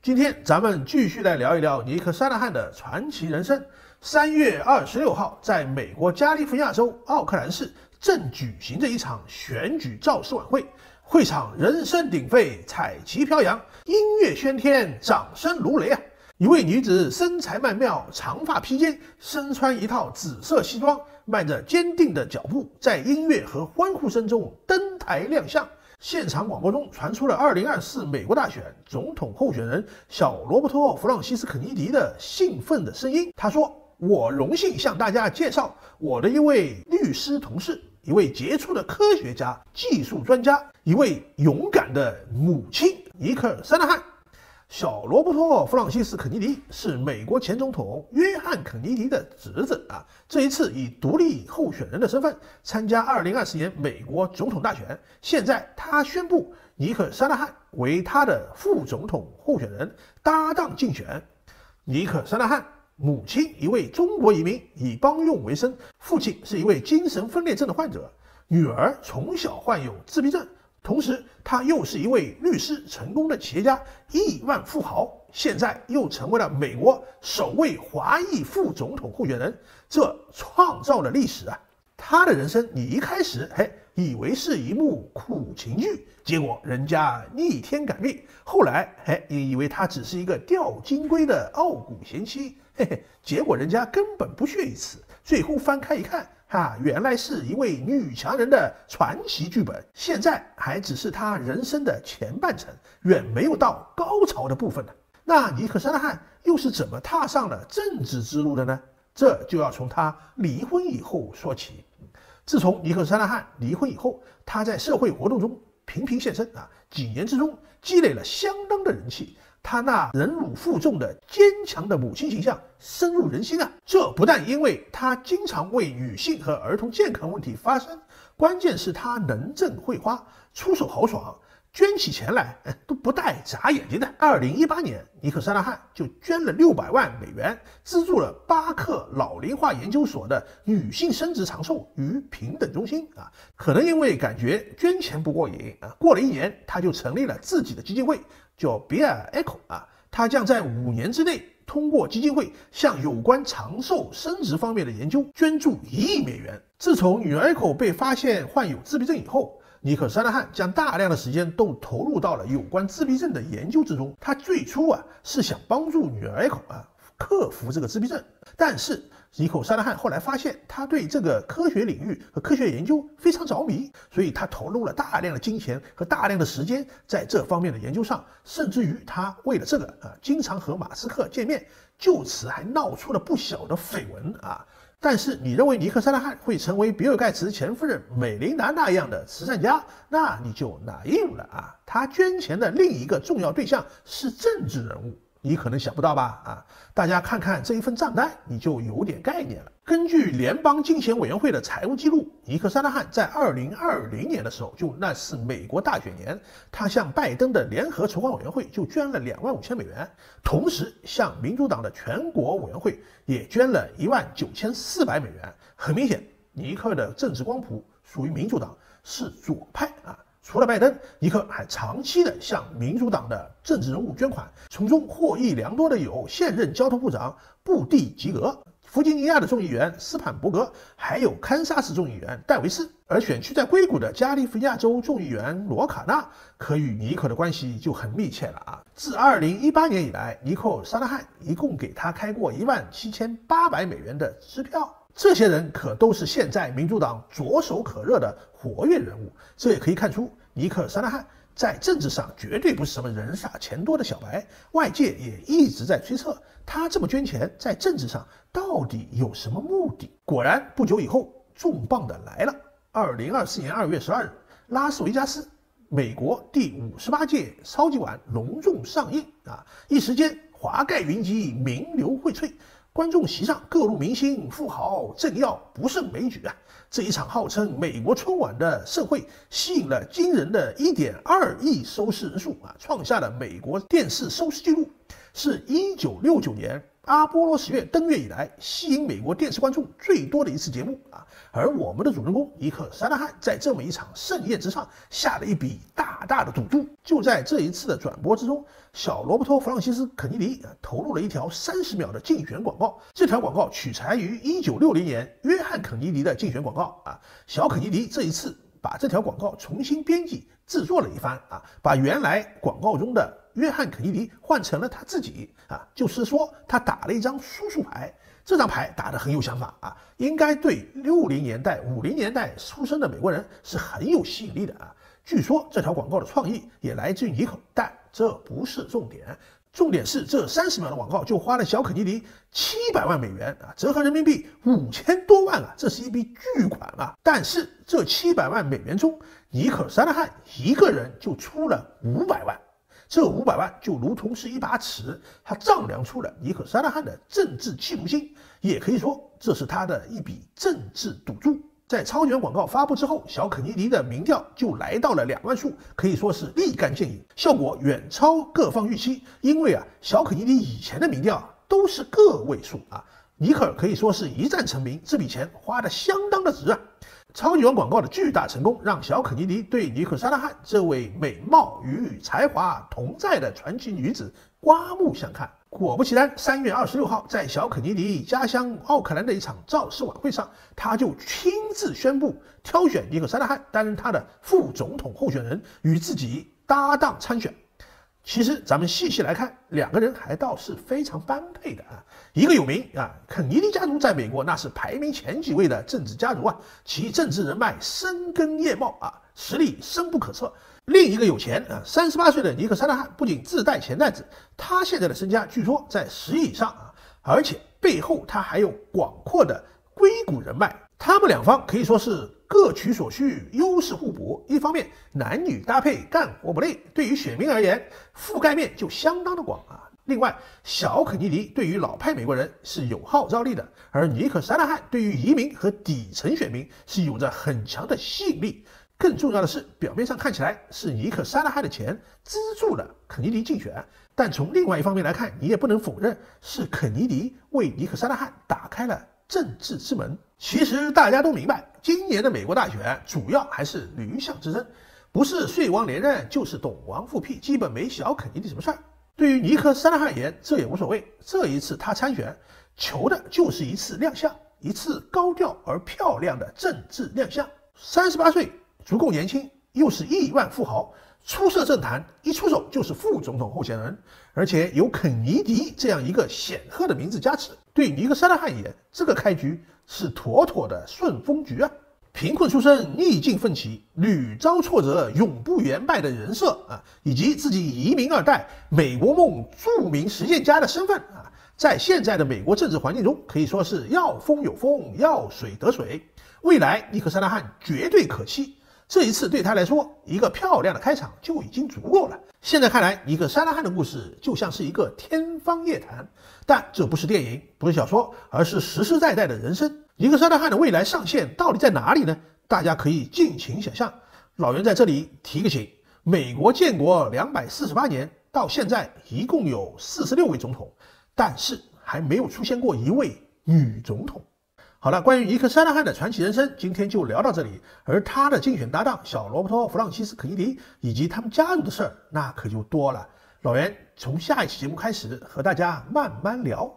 今天咱们继续来聊一聊尼克·沙纳汉的传奇人生。3月26号，在美国加利福尼亚州奥克兰市正举行着一场选举造势晚会，会场人声鼎沸，彩旗飘扬，音乐喧天，掌声如雷啊！一位女子身材曼妙，长发披肩，身穿一套紫色西装，迈着坚定的脚步，在音乐和欢呼声中登台亮相。现场广播中传出了2024美国大选总统候选人小罗伯托·弗朗西斯·肯尼迪的兴奋的声音。他说：“我荣幸向大家介绍我的一位律师同事，一位杰出的科学家、技术专家，一位勇敢的母亲尼克·沙纳汉。”小罗伯托·弗朗西斯·肯尼迪是美国前总统约翰·肯尼迪的侄子啊。这一次以独立候选人的身份参加2024年美国总统大选。现在他宣布尼克·沙纳汉为他的副总统候选人搭档竞选。尼克·沙纳汉母亲一位中国移民，以帮佣为生，父亲是一位精神分裂症的患者，女儿从小患有自闭症。同时，他又是一位律师、成功的企业家、亿万富豪，现在又成为了美国首位华裔副总统候选人，这创造了历史啊！他的人生，你一开始以为是一幕苦情剧，结果人家逆天改命；后来你以为他只是一个钓金龟的傲骨贤妻，结果人家根本不屑一此。最后翻开一看，原来是一位女强人的传奇剧本，现在还只是他人生的前半程，远没有到高潮的部分呢。那尼克·沙纳汉又是怎么踏上了政治之路的呢？这就要从他离婚以后说起。自从尼克·沙纳汉离婚以后，他在社会活动中频频现身几年之中积累了相当的人气。他那忍辱负重的坚强的母亲形象深入人心啊！这不但因为他经常为女性和儿童健康问题发声，关键是他能挣会花，出手豪爽，捐起钱来都不带眨眼睛的。2018年，尼克·沙纳汉就捐了600万美元，资助了巴克老龄化研究所的女性生殖长寿与平等中心可能因为感觉捐钱不过瘾过了1年，他就成立了自己的基金会，叫比尔 Echo 他将在5年之内通过基金会向有关长寿生殖方面的研究捐助1亿美元。自从女儿 Echo 被发现患有自闭症以后，尼克·沙纳汉将大量的时间都投入到了有关自闭症的研究之中。他最初是想帮助女儿 Echo 克服这个自闭症，但是尼克·沙纳汉后来发现他对这个科学领域和科学研究非常着迷，所以他投入了大量的金钱和大量的时间在这方面的研究上，甚至于他为了这个经常和马斯克见面，就此还闹出了不小的绯闻但是你认为尼克·沙纳汉会成为比尔·盖茨前夫人美琳达那样的慈善家，那你就naive了他捐钱的另一个重要对象是政治人物，你可能想不到吧大家看看这一份账单，你就有点概念了。根据联邦竞选委员会的财务记录，尼克·沙纳汉在2020年的时候，就那是美国大选年，他向拜登的联合筹款委员会就捐了25000美元，同时向民主党的全国委员会也捐了19400美元。很明显，尼克的政治光谱属于民主党，是左派除了拜登，尼克还长期的向民主党的政治人物捐款，从中获益良多的有现任交通部长布蒂吉格、弗吉尼亚的众议员斯坦伯格，还有堪萨斯众议员戴维斯。而选区在硅谷的加利福尼亚州众议员罗卡纳，可与尼克的关系就很密切了自2018年以来，尼克·沙纳汉一共给他开过17800美元的支票。这些人可都是现在民主党炙手可热的活跃人物，这也可以看出尼克·沙纳汉在政治上绝对不是什么人傻钱多的小白，外界也一直在推测他这么捐钱在政治上到底有什么目的。果然不久以后，重磅的来了。2024年2月12日，拉斯维加斯美国第58届超级碗隆重上映一时间华盖云集，名流荟萃，观众席上各路明星、富豪、政要不胜枚举这一场号称美国春晚的盛会，吸引了惊人的1.2亿收视人数创下了美国电视收视纪录，是1969年阿波罗10月登月以来吸引美国电视观众最多的一次节目啊。而我们的主人公尼克·沙纳汉在这么一场盛宴之上下了一笔大大的赌注。就在这一次的转播之中，小罗伯托·弗朗西斯·肯尼迪投入了一条30秒的竞选广告。这条广告取材于1960年约翰·肯尼迪的竞选广告啊。小肯尼迪这一次把这条广告重新编辑制作了一番啊，把原来广告中的约翰·肯尼迪换成了他自己啊，就是说他打了一张叔叔牌。这张牌打得很有想法啊，应该对60年代、50年代出生的美国人是很有吸引力的啊。据说这条广告的创意也来自于尼克，但这不是重点。重点是这30秒的广告就花了小肯尼迪700万美元啊，折合人民币5000多万啊，这是一笔巨款啊。但是这700万美元中，尼克·沙纳汉一个人就出了500万。这500万就如同是一把尺，他丈量出了尼克·沙纳汉的政治企图心，也可以说这是他的一笔政治赌注。在超选广告发布之后，小肯尼迪的民调就来到了2万数，可以说是立竿见影，效果远超各方预期。因为小肯尼迪以前的民调都是个位数啊，尼克可以说是一战成名，这笔钱花得相当的值啊。超级碗广告的巨大成功，让小肯尼迪对尼克·沙纳汉这位美貌与才华同在的传奇女子刮目相看。果不其然，3月26号，在小肯尼迪家乡奥克兰的一场造势晚会上，他就亲自宣布挑选尼克·沙纳汉担任他的副总统候选人，与自己搭档参选。其实咱们细细来看，两个人还倒是非常般配的啊。一个有名啊，肯尼迪家族在美国那是排名前几位的政治家族啊，其政治人脉深耕叶茂啊，实力深不可测。另一个有钱啊，38岁的尼克·沙纳汉不仅自带钱袋子，他现在的身家据说在10亿以上啊，而且背后他还有广阔的硅谷人脉。他们两方可以说是各取所需，优势互补。一方面男女搭配，干活不累，对于选民而言覆盖面就相当的广啊。另外，小肯尼迪对于老派美国人是有号召力的，而尼克·沙纳汉对于移民和底层选民是有着很强的吸引力。更重要的是，表面上看起来是尼克·沙纳汉的钱资助了肯尼迪竞选，但从另外一方面来看，你也不能否认是肯尼迪为尼克·沙纳汉打开了政治之门。其实大家都明白，今年的美国大选主要还是驴象之争，不是税王连任就是董王复辟，基本没小肯尼迪什么事儿。对于尼克·沙纳汉而言，这也无所谓。这一次他参选，求的就是一次亮相，一次高调而漂亮的政治亮相。38岁，足够年轻，又是亿万富豪，出色政坛，一出手就是副总统候选人，而且有肯尼迪这样一个显赫的名字加持，对尼克·沙纳汉而言，这个开局是妥妥的顺风局啊！贫困出身，逆境奋起，屡遭挫折，永不言败的人设啊，以及自己移民2代、美国梦著名实践家的身份啊，在现在的美国政治环境中，可以说是要风有风，要水得水。未来尼克·沙纳汉绝对可期。这一次对他来说，一个漂亮的开场就已经足够了。现在看来，尼克·沙纳汉的故事就像是一个天方夜谭，但这不是电影，不是小说，而是实实在在的人生。尼克·沙纳汉的未来上限到底在哪里呢？大家可以尽情想象。老袁在这里提个醒：美国建国248年，到现在一共有46位总统，但是还没有出现过一位女总统。好了，关于尼克·沙纳汉的传奇人生，今天就聊到这里。而他的竞选搭档小罗伯托·弗朗西斯·肯尼迪以及他们家族的事儿，那可就多了。老袁从下一期节目开始和大家慢慢聊。